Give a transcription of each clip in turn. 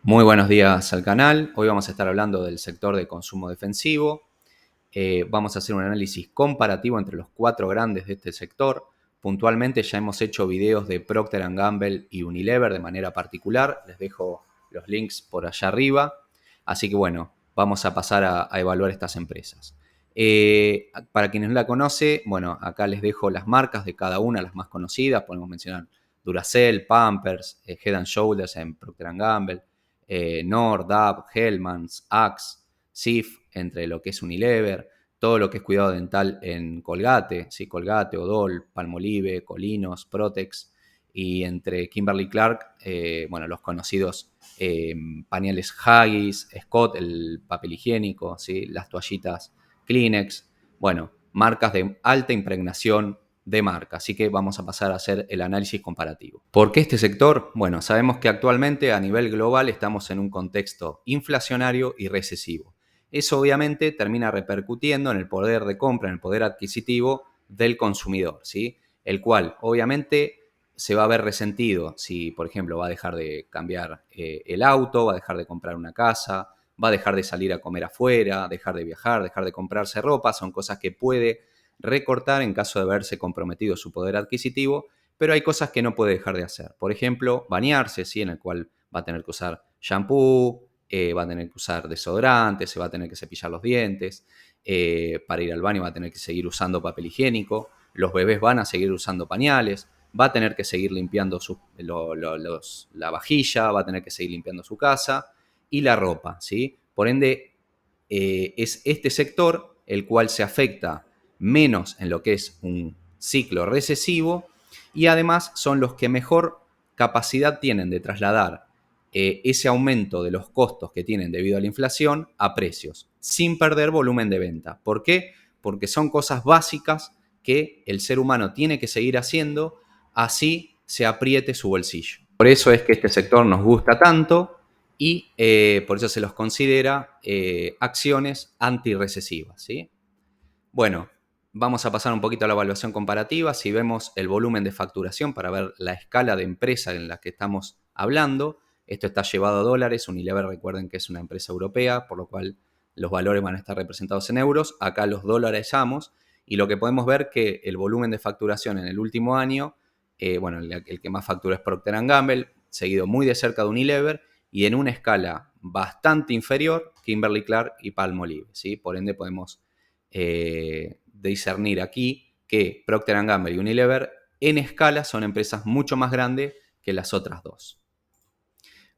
Muy buenos días al canal. Hoy vamos a estar hablando del sector de consumo defensivo. Vamos a hacer un análisis comparativo entre los cuatro grandes de este sector. Puntualmente ya hemos hecho videos de Procter & Gamble y Unilever de manera particular. Les dejo los links por allá arriba. Así que bueno, vamos a pasar a evaluar estas empresas. Para quienes no la conocen, bueno, acá les dejo las marcas de cada una, las más conocidas. Podemos mencionar Duracell, Pampers, Head & Shoulders en Procter & Gamble, Nord, Dove, Hellmann's, Axe, Cif, entre lo que es Unilever, todo lo que es cuidado dental en Colgate, ¿sí? Colgate, Odol, Palmolive, Colinos, Protex, y entre Kimberly Clark, bueno, los conocidos pañales Huggies, Scott, el papel higiénico, ¿sí? Las toallitas Kleenex, bueno, marcas de alta impregnación de marca. Así que vamos a pasar a hacer el análisis comparativo. ¿Por qué este sector? Bueno, sabemos que actualmente a nivel global estamos en un contexto inflacionario y recesivo. Eso obviamente termina repercutiendo en el poder de compra, en el poder adquisitivo del consumidor, ¿sí? El cual obviamente se va a ver resentido si, por ejemplo, va a dejar de cambiar el auto, va a dejar de comprar una casa, va a dejar de salir a comer afuera, dejar de viajar, dejar de comprarse ropa. Son cosas que puede recortar en caso de verse comprometido su poder adquisitivo, pero hay cosas que no puede dejar de hacer. Por ejemplo, bañarse, ¿sí? En el cual va a tener que usar shampoo, va a tener que usar desodorante, se va a tener que cepillar los dientes, para ir al baño va a tener que seguir usando papel higiénico, los bebés van a seguir usando pañales, va a tener que seguir limpiando la vajilla, va a tener que seguir limpiando su casa y la ropa, ¿sí? Por ende, es este sector el cual se afecta menos en lo que es un ciclo recesivo y además son los que mejor capacidad tienen de trasladar ese aumento de los costos que tienen debido a la inflación a precios, sin perder volumen de venta. ¿Por qué? Porque son cosas básicas que el ser humano tiene que seguir haciendo, así se apriete su bolsillo. Por eso es que este sector nos gusta tanto y por eso se los considera acciones antirrecesivas, ¿sí? Bueno, vamos a pasar un poquito a la evaluación comparativa. Si vemos el volumen de facturación para ver la escala de empresa en la que estamos hablando, esto está llevado a dólares. Unilever, recuerden que es una empresa europea, por lo cual los valores van a estar representados en euros. Acá los dolarizamos y lo que podemos ver que el volumen de facturación en el último año, bueno, el que más factura es Procter & Gamble, seguido muy de cerca de Unilever y en una escala bastante inferior, Kimberly Clark y Palmolive, ¿sí? Por ende podemos discernir aquí que Procter & Gamble y Unilever en escala son empresas mucho más grandes que las otras dos.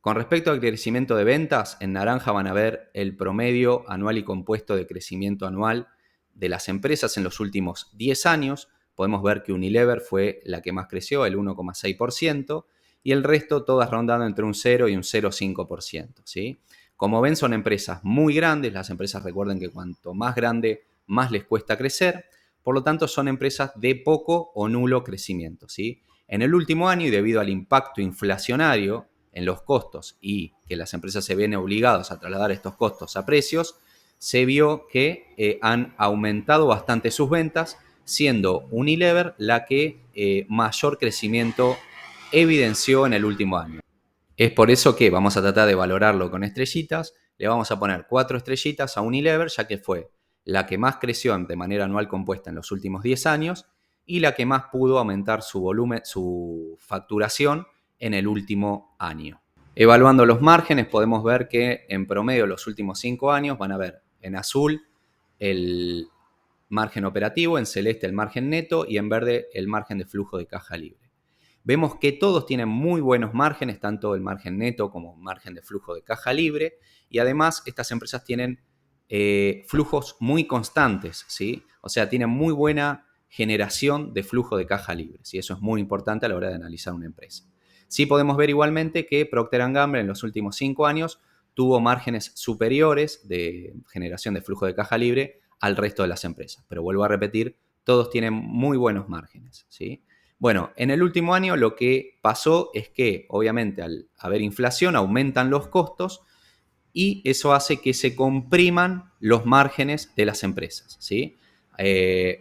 Con respecto al crecimiento de ventas, en naranja van a ver el promedio anual y compuesto de crecimiento anual de las empresas en los últimos 10 años. Podemos ver que Unilever fue la que más creció, el 1,6%, y el resto todas rondando entre un 0 y un 0,5%, ¿sí? Como ven, son empresas muy grandes. Las empresas, recuerden que cuanto más grande, más les cuesta crecer. Por lo tanto, son empresas de poco o nulo crecimiento, ¿sí? En el último año, y debido al impacto inflacionario en los costos y que las empresas se ven obligadas a trasladar estos costos a precios, se vio que han aumentado bastante sus ventas, siendo Unilever la que mayor crecimiento evidenció en el último año. Es por eso que vamos a tratar de valorarlo con estrellitas. Le vamos a poner 4 estrellitas a Unilever, ya que fue la que más creció de manera anual compuesta en los últimos 10 años y la que más pudo aumentar su volumen, su facturación en el último año. Evaluando los márgenes, podemos ver que en promedio los últimos 5 años van a ver en azul el margen operativo, en celeste el margen neto y en verde el margen de flujo de caja libre. Vemos que todos tienen muy buenos márgenes, tanto el margen neto como el margen de flujo de caja libre, y además estas empresas tienen flujos muy constantes, ¿sí? O sea, tienen muy buena generación de flujo de caja libre, ¿sí? Eso es muy importante a la hora de analizar una empresa. Sí podemos ver igualmente que Procter & Gamble en los últimos 5 años tuvo márgenes superiores de generación de flujo de caja libre al resto de las empresas, pero vuelvo a repetir, todos tienen muy buenos márgenes, ¿sí? Bueno, en el último año lo que pasó es que, obviamente, al haber inflación, aumentan los costos y eso hace que se compriman los márgenes de las empresas, ¿sí?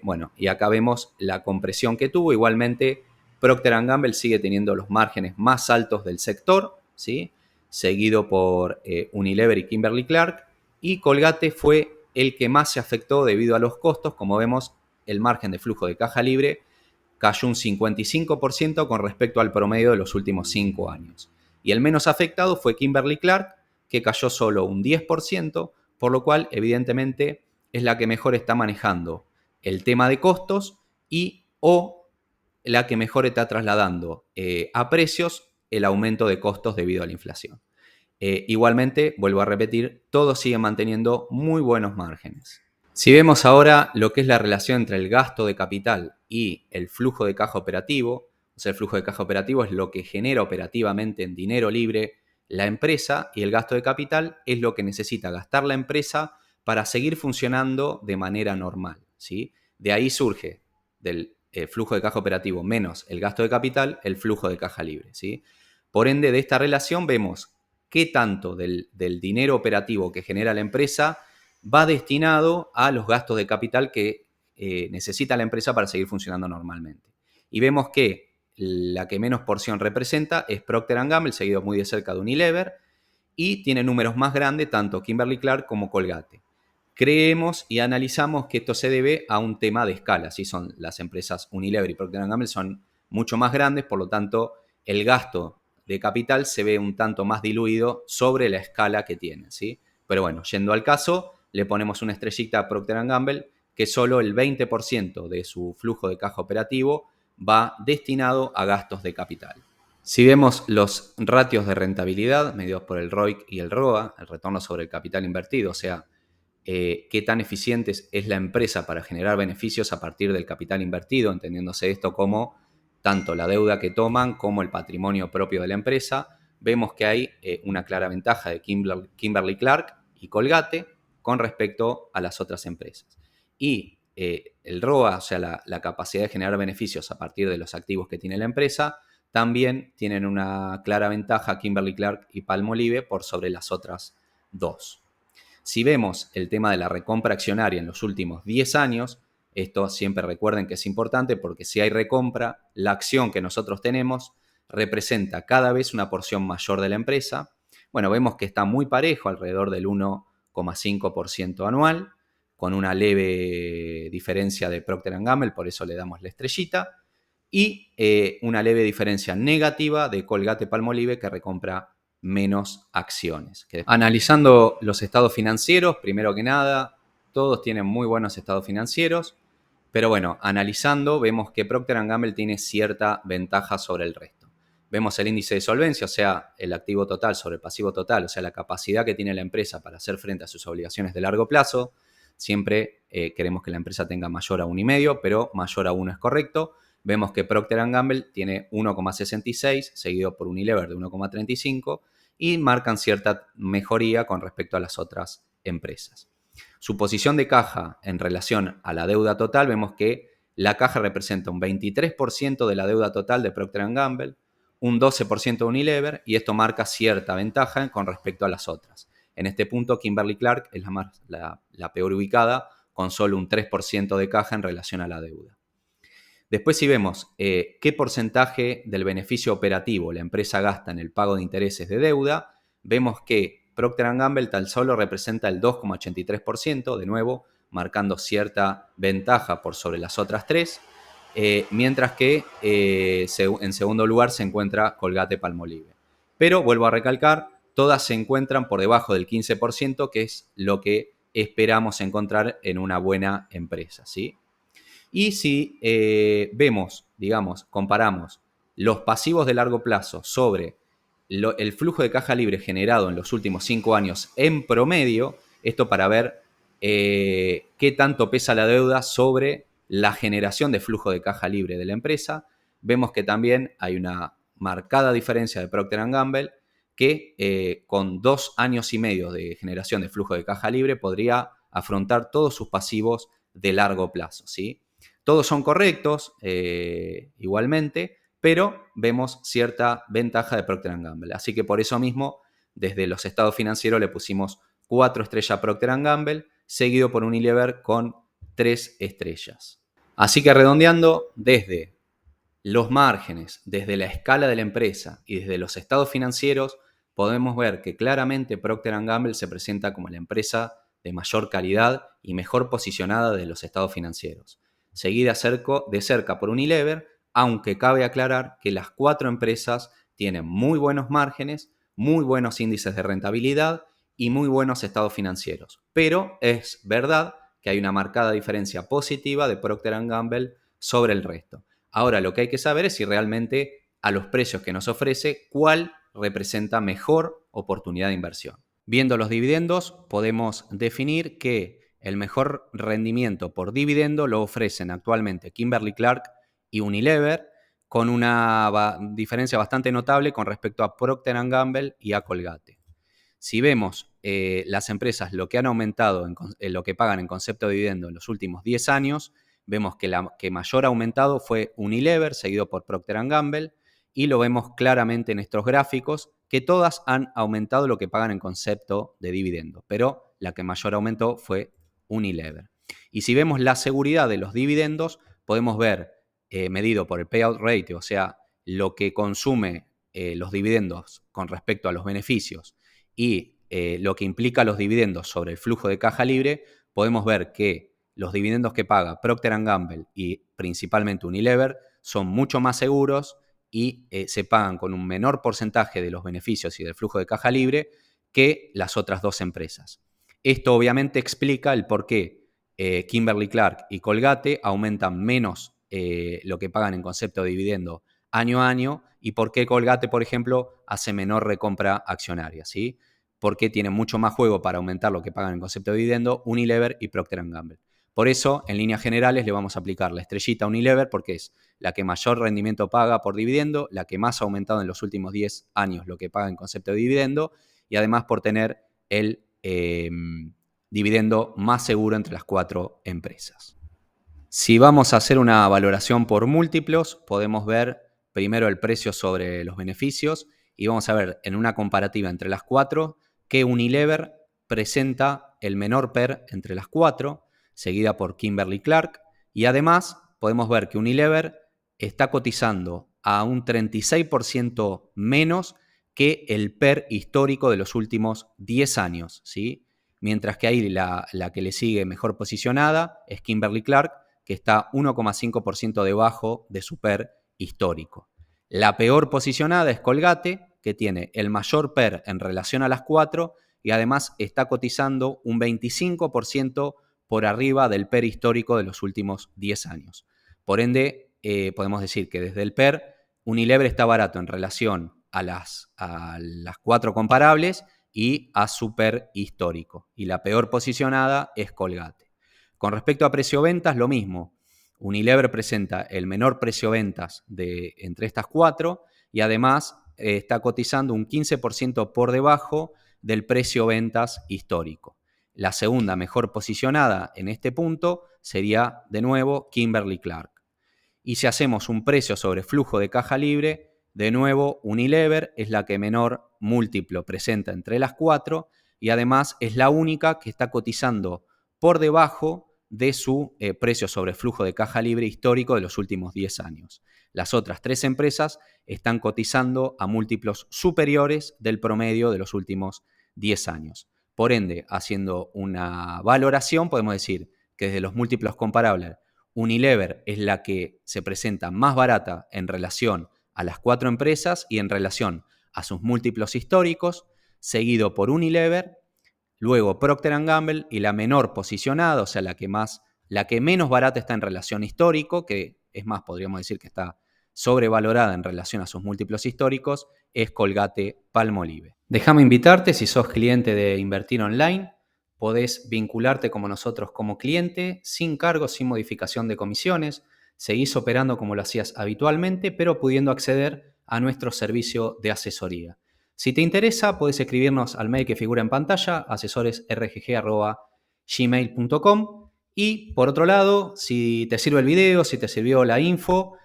Bueno, y acá vemos la compresión que tuvo. Igualmente, Procter & Gamble sigue teniendo los márgenes más altos del sector, ¿sí? seguido por Unilever y Kimberly-Clark, y Colgate fue el que más se afectó debido a los costos. Como vemos, el margen de flujo de caja libre cayó un 55% con respecto al promedio de los últimos 5 años. Y el menos afectado fue Kimberly-Clark, que cayó solo un 10%, por lo cual evidentemente es la que mejor está manejando el tema de costos y o la que mejor está trasladando a precios el aumento de costos debido a la inflación. Igualmente, vuelvo a repetir, todos siguen manteniendo muy buenos márgenes. Si vemos ahora lo que es la relación entre el gasto de capital y el flujo de caja operativo, o sea, el flujo de caja operativo es lo que genera operativamente en dinero libre la empresa, y el gasto de capital es lo que necesita gastar la empresa para seguir funcionando de manera normal, ¿sí? De ahí surge del flujo de caja operativo menos el gasto de capital, el flujo de caja libre, ¿sí? Por ende, de esta relación vemos qué tanto del dinero operativo que genera la empresa va destinado a los gastos de capital que necesita la empresa para seguir funcionando normalmente. Y vemos que la que menos porción representa es Procter & Gamble, seguido muy de cerca de Unilever, y tiene números más grandes tanto Kimberly-Clark como Colgate. Creemos y analizamos que esto se debe a un tema de escala. ¿Sí? Son las empresas Unilever y Procter & Gamble son mucho más grandes, por lo tanto el gasto de capital se ve un tanto más diluido sobre la escala que tienen, ¿sí? Pero bueno, yendo al caso, le ponemos una estrellita a Procter & Gamble, que solo el 20% de su flujo de caja operativo va destinado a gastos de capital. Si vemos los ratios de rentabilidad medidos por el ROIC y el ROA, el retorno sobre el capital invertido, o sea, qué tan eficiente es la empresa para generar beneficios a partir del capital invertido, entendiéndose esto como tanto la deuda que toman como el patrimonio propio de la empresa, vemos que hay una clara ventaja de Kimberly-Clark y Colgate con respecto a las otras empresas. Y el ROA, o sea, la capacidad de generar beneficios a partir de los activos que tiene la empresa, también tienen una clara ventaja Kimberly-Clark y Palmolive por sobre las otras dos. Si vemos el tema de la recompra accionaria en los últimos 10 años, esto siempre recuerden que es importante porque si hay recompra, la acción que nosotros tenemos representa cada vez una porción mayor de la empresa. Bueno, vemos que está muy parejo, alrededor del 1,5% anual, con una leve diferencia de Procter & Gamble, por eso le damos la estrellita, y una leve diferencia negativa de Colgate-Palmolive, que recompra menos acciones. Analizando los estados financieros, primero que nada, todos tienen muy buenos estados financieros, pero bueno, analizando vemos que Procter & Gamble tiene cierta ventaja sobre el resto. Vemos el índice de solvencia, o sea, el activo total sobre el pasivo total, o sea, la capacidad que tiene la empresa para hacer frente a sus obligaciones de largo plazo. Siempre queremos que la empresa tenga mayor a 1,5, pero mayor a 1 es correcto. Vemos que Procter & Gamble tiene 1,66, seguido por Unilever de 1,35, y marcan cierta mejoría con respecto a las otras empresas. Su posición de caja en relación a la deuda total, vemos que la caja representa un 23% de la deuda total de Procter & Gamble, un 12% de Unilever, y esto marca cierta ventaja con respecto a las otras. En este punto, Kimberly-Clark es la peor ubicada, con solo un 3% de caja en relación a la deuda. Después, si vemos qué porcentaje del beneficio operativo la empresa gasta en el pago de intereses de deuda, vemos que Procter & Gamble tan solo representa el 2,83%, de nuevo, marcando cierta ventaja por sobre las otras tres, mientras que en segundo lugar se encuentra Colgate-Palmolive. Pero, vuelvo a recalcar, todas se encuentran por debajo del 15%, que es lo que esperamos encontrar en una buena empresa, ¿sí? Y si vemos, digamos, comparamos los pasivos de largo plazo sobre el flujo de caja libre generado en los últimos 5 años en promedio, esto para ver qué tanto pesa la deuda sobre la generación de flujo de caja libre de la empresa, vemos que también hay una marcada diferencia de Procter & Gamble, que con 2 años y medio de generación de flujo de caja libre podría afrontar todos sus pasivos de largo plazo, ¿sí? Todos son correctos igualmente, pero vemos cierta ventaja de Procter & Gamble. Así que por eso mismo, desde los estados financieros le pusimos 4 estrellas a Procter & Gamble, seguido por Unilever con 3 estrellas. Así que redondeando, desde los márgenes, desde la escala de la empresa y desde los estados financieros, podemos ver que claramente Procter & Gamble se presenta como la empresa de mayor calidad y mejor posicionada de los estados financieros, seguida de cerca por Unilever, aunque cabe aclarar que las 4 empresas tienen muy buenos márgenes, muy buenos índices de rentabilidad y muy buenos estados financieros. Pero es verdad que hay una marcada diferencia positiva de Procter & Gamble sobre el resto. Ahora lo que hay que saber es si realmente a los precios que nos ofrece, cuál representa mejor oportunidad de inversión. Viendo los dividendos, podemos definir que el mejor rendimiento por dividendo lo ofrecen actualmente Kimberly-Clark y Unilever, con una diferencia bastante notable con respecto a Procter & Gamble y a Colgate. Si vemos las empresas lo que han aumentado, lo que pagan en concepto de dividendo en los últimos 10 años, vemos que la que mayor ha aumentado fue Unilever, seguido por Procter & Gamble, y lo vemos claramente en estos gráficos, que todas han aumentado lo que pagan en concepto de dividendo, pero la que mayor aumentó fue Unilever. Y si vemos la seguridad de los dividendos, podemos ver, medido por el payout ratio, o sea, lo que consume los dividendos con respecto a los beneficios, y lo que implica los dividendos sobre el flujo de caja libre, podemos ver que los dividendos que paga Procter & Gamble y principalmente Unilever son mucho más seguros y se pagan con un menor porcentaje de los beneficios y del flujo de caja libre que las otras 2 empresas. Esto obviamente explica el por qué Kimberly-Clark y Colgate aumentan menos lo que pagan en concepto de dividendo año a año y por qué Colgate, por ejemplo, hace menor recompra accionaria, ¿sí? Porque tiene mucho más juego para aumentar lo que pagan en concepto de dividendo Unilever y Procter & Gamble. Por eso, en líneas generales, le vamos a aplicar la estrellita a Unilever porque es la que mayor rendimiento paga por dividendo, la que más ha aumentado en los últimos 10 años lo que paga en concepto de dividendo y además por tener el dividendo más seguro entre las 4 empresas. Si vamos a hacer una valoración por múltiplos, podemos ver primero el precio sobre los beneficios y vamos a ver en una comparativa entre las 4 que Unilever presenta el menor PER entre las 4, seguida por Kimberly-Clark, y además podemos ver que Unilever está cotizando a un 36% menos que el PER histórico de los últimos 10 años, ¿sí? Mientras que ahí la que le sigue mejor posicionada es Kimberly-Clark, que está 1,5% debajo de su PER histórico. La peor posicionada es Colgate, que tiene el mayor PER en relación a las 4 y además está cotizando un 25% por arriba del PER histórico de los últimos 10 años. Por ende, podemos decir que desde el PER, Unilever está barato en relación a las 4 comparables y a su PER histórico. Y la peor posicionada es Colgate. Con respecto a precio-ventas, lo mismo. Unilever presenta el menor precio-ventas entre estas 4 y además está cotizando un 15% por debajo del precio-ventas histórico. La segunda mejor posicionada en este punto sería, de nuevo, Kimberly-Clark. Y si hacemos un precio sobre flujo de caja libre, de nuevo, Unilever es la que menor múltiplo presenta entre las 4 y además es la única que está cotizando por debajo de su precio sobre flujo de caja libre histórico de los últimos 10 años. Las otras 3 empresas están cotizando a múltiplos superiores del promedio de los últimos 10 años. Por ende, haciendo una valoración, podemos decir que desde los múltiplos comparables, Unilever es la que se presenta más barata en relación a las 4 empresas y en relación a sus múltiplos históricos, seguido por Unilever, luego Procter & Gamble y la menor posicionada, o sea, la que menos barata está en relación histórico, que es más, podríamos decir que está sobrevalorada en relación a sus múltiplos históricos, es Colgate-Palmolive. Déjame invitarte, si sos cliente de Invertir Online, podés vincularte como nosotros como cliente, sin cargo, sin modificación de comisiones, seguís operando como lo hacías habitualmente, pero pudiendo acceder a nuestro servicio de asesoría. Si te interesa, puedes escribirnos al mail que figura en pantalla, asesoresrgg@gmail.com. Y por otro lado, si te sirve el video, si te sirvió la info,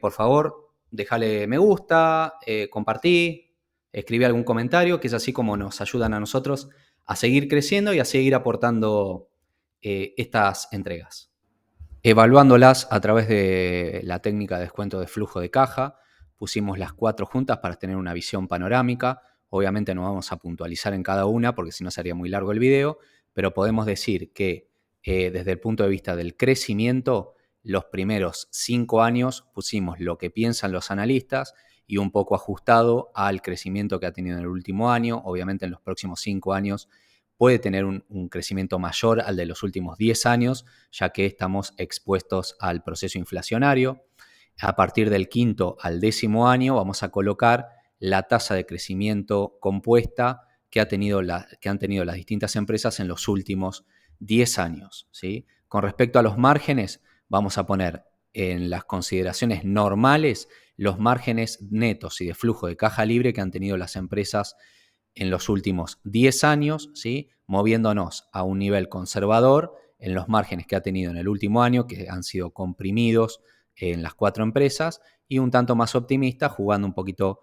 por favor, déjale me gusta, compartí, escribí algún comentario, que es así como nos ayudan a nosotros a seguir creciendo y a seguir aportando estas entregas. Evaluándolas a través de la técnica de descuento de flujo de caja, pusimos las 4 juntas para tener una visión panorámica. Obviamente no vamos a puntualizar en cada una porque si no sería muy largo el video, pero podemos decir que desde el punto de vista del crecimiento, los primeros 5 años pusimos lo que piensan los analistas y un poco ajustado al crecimiento que ha tenido en el último año. Obviamente en los próximos 5 años puede tener un crecimiento mayor al de los últimos 10 años, ya que estamos expuestos al proceso inflacionario. A partir del quinto al 10º año vamos a colocar la tasa de crecimiento compuesta que han tenido las distintas empresas en los últimos 10 años. ¿Sí? Con respecto a los márgenes, vamos a poner en las consideraciones normales los márgenes netos y de flujo de caja libre que han tenido las empresas en los últimos 10 años, ¿sí? Moviéndonos a un nivel conservador en los márgenes que ha tenido en el último año, que han sido comprimidos en las 4 empresas, y un tanto más optimista, jugando un poquito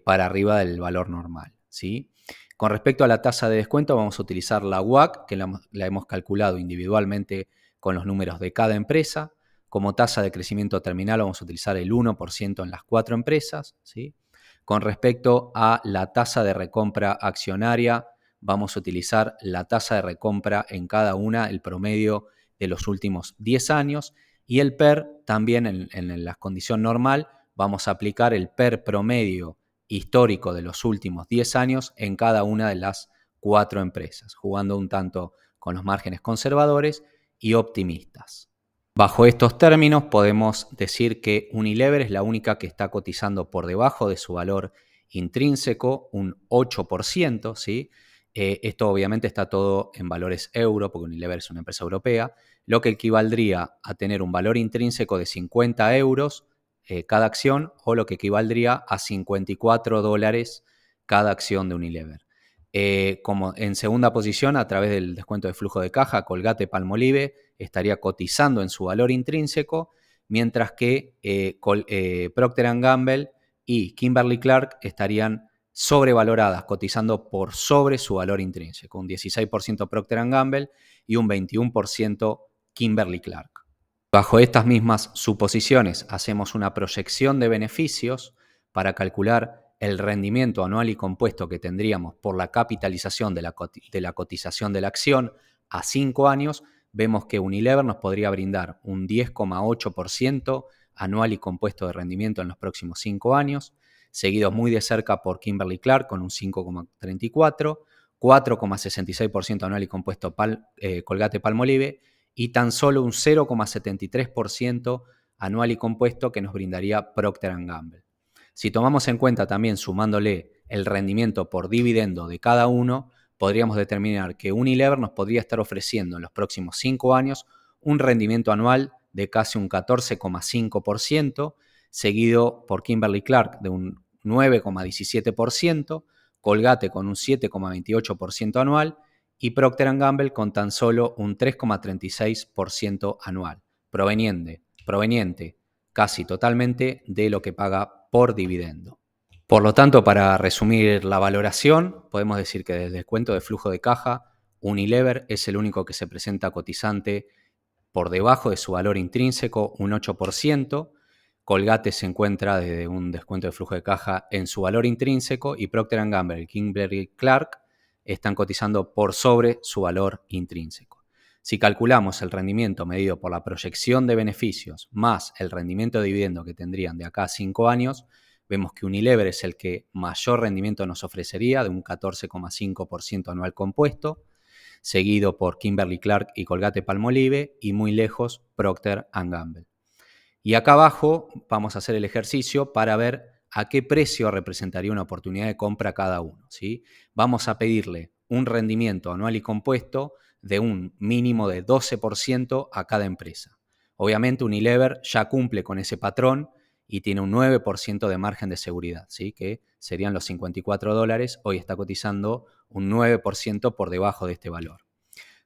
para arriba del valor normal, ¿sí? Con respecto a la tasa de descuento, vamos a utilizar la WACC, que la hemos calculado individualmente con los números de cada empresa. Como tasa de crecimiento terminal vamos a utilizar el 1% en las 4 empresas, ¿sí? Con respecto a la tasa de recompra accionaria, vamos a utilizar la tasa de recompra en cada una, el promedio de los últimos 10 años. Y el PER también en la condición normal, vamos a aplicar el PER promedio histórico de los últimos 10 años en cada una de las 4 empresas, jugando un tanto con los márgenes conservadores y optimistas. Bajo estos términos podemos decir que Unilever es la única que está cotizando por debajo de su valor intrínseco, un 8%, ¿sí? Esto obviamente está todo en valores euro, porque Unilever es una empresa europea, lo que equivaldría a tener un valor intrínseco de 50 euros cada acción, o lo que equivaldría a $54 cada acción de Unilever. Como en segunda posición, a través del descuento de flujo de caja, Colgate-Palmolive estaría cotizando en su valor intrínseco, mientras que Procter & Gamble y Kimberly-Clark estarían sobrevaloradas, cotizando por sobre su valor intrínseco, un 16% Procter & Gamble y un 21% Kimberly-Clark. Bajo estas mismas suposiciones, hacemos una proyección de beneficios para calcular el rendimiento anual y compuesto que tendríamos por la capitalización de la cotización de la acción a 5 años. Vemos que Unilever nos podría brindar un 10,8% anual y compuesto de rendimiento en los próximos 5 años, seguidos muy de cerca por Kimberly-Clark con un 5,34%, 4,66% anual y compuesto Colgate-Palmolive, y tan solo un 0,73% anual y compuesto que nos brindaría Procter & Gamble. Si tomamos en cuenta también sumándole el rendimiento por dividendo de cada uno, podríamos determinar que Unilever nos podría estar ofreciendo en los próximos 5 años un rendimiento anual de casi un 14,5%, seguido por Kimberly-Clark de un 9,17%, Colgate con un 7,28% anual y Procter & Gamble con tan solo un 3,36% anual, proveniente casi totalmente de lo que paga por dividendo. Por lo tanto, para resumir la valoración, podemos decir que desde el descuento de flujo de caja, Unilever es el único que se presenta cotizante por debajo de su valor intrínseco, un 8%. Colgate se encuentra desde un descuento de flujo de caja en su valor intrínseco y Procter & Gamble y Kimberly-Clark están cotizando por sobre su valor intrínseco. Si calculamos el rendimiento medido por la proyección de beneficios más el rendimiento de dividendo que tendrían de acá a 5 años, vemos que Unilever es el que mayor rendimiento nos ofrecería, de un 14,5% anual compuesto, seguido por Kimberly-Clark y Colgate-Palmolive, y muy lejos Procter & Gamble. Y acá abajo vamos a hacer el ejercicio para ver a qué precio representaría una oportunidad de compra cada uno, ¿sí? Vamos a pedirle un rendimiento anual y compuesto de un mínimo de 12% a cada empresa. Obviamente Unilever ya cumple con ese patrón y tiene un 9% de margen de seguridad, ¿sí? Que serían los $54. Hoy está cotizando un 9% por debajo de este valor.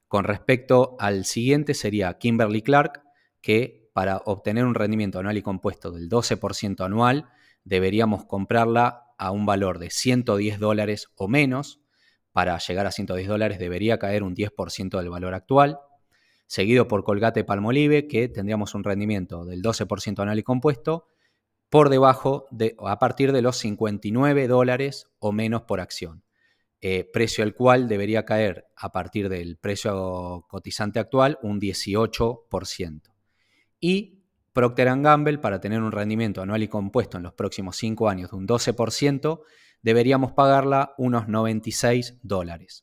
Con respecto al siguiente sería Kimberly-Clark, que para obtener un rendimiento anual y compuesto del 12% anual, deberíamos comprarla a un valor de $110 o menos. Para llegar a $110 debería caer un 10% del valor actual, seguido por Colgate-Palmolive, que tendríamos un rendimiento del 12% anual y compuesto, por debajo a partir de los $59 o menos por acción. Precio al cual debería caer a partir del precio cotizante actual un 18%. Y Procter & Gamble, para tener un rendimiento anual y compuesto en los próximos 5 años de un 12%, deberíamos pagarla unos $96,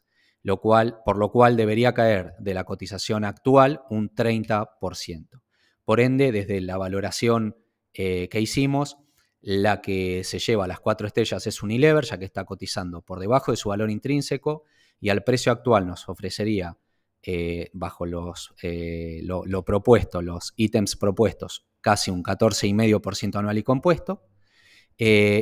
por lo cual debería caer de la cotización actual un 30%. Por ende, desde la valoración que hicimos, la que se lleva las 4 estrellas es Unilever, ya que está cotizando por debajo de su valor intrínseco y al precio actual nos ofrecería, bajo lo propuesto, los ítems propuestos, casi un 14,5% anual y compuesto,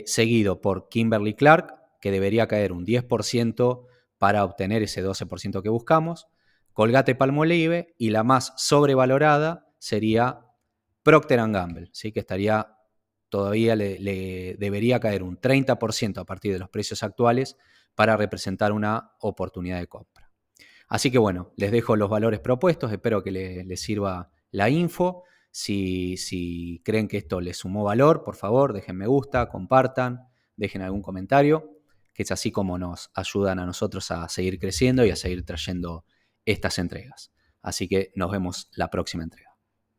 seguido por Kimberly Clark, que debería caer un 10% para obtener ese 12% que buscamos, Colgate-Palmolive, y la más sobrevalorada sería Procter & Gamble, ¿sí? Que todavía le debería caer un 30% a partir de los precios actuales para representar una oportunidad de compra. Así que bueno, les dejo los valores propuestos, espero que les sirva la info. Si creen que esto les sumó valor, por favor, dejen me gusta, compartan, dejen algún comentario, que es así como nos ayudan a nosotros a seguir creciendo y a seguir trayendo estas entregas. Así que nos vemos la próxima entrega.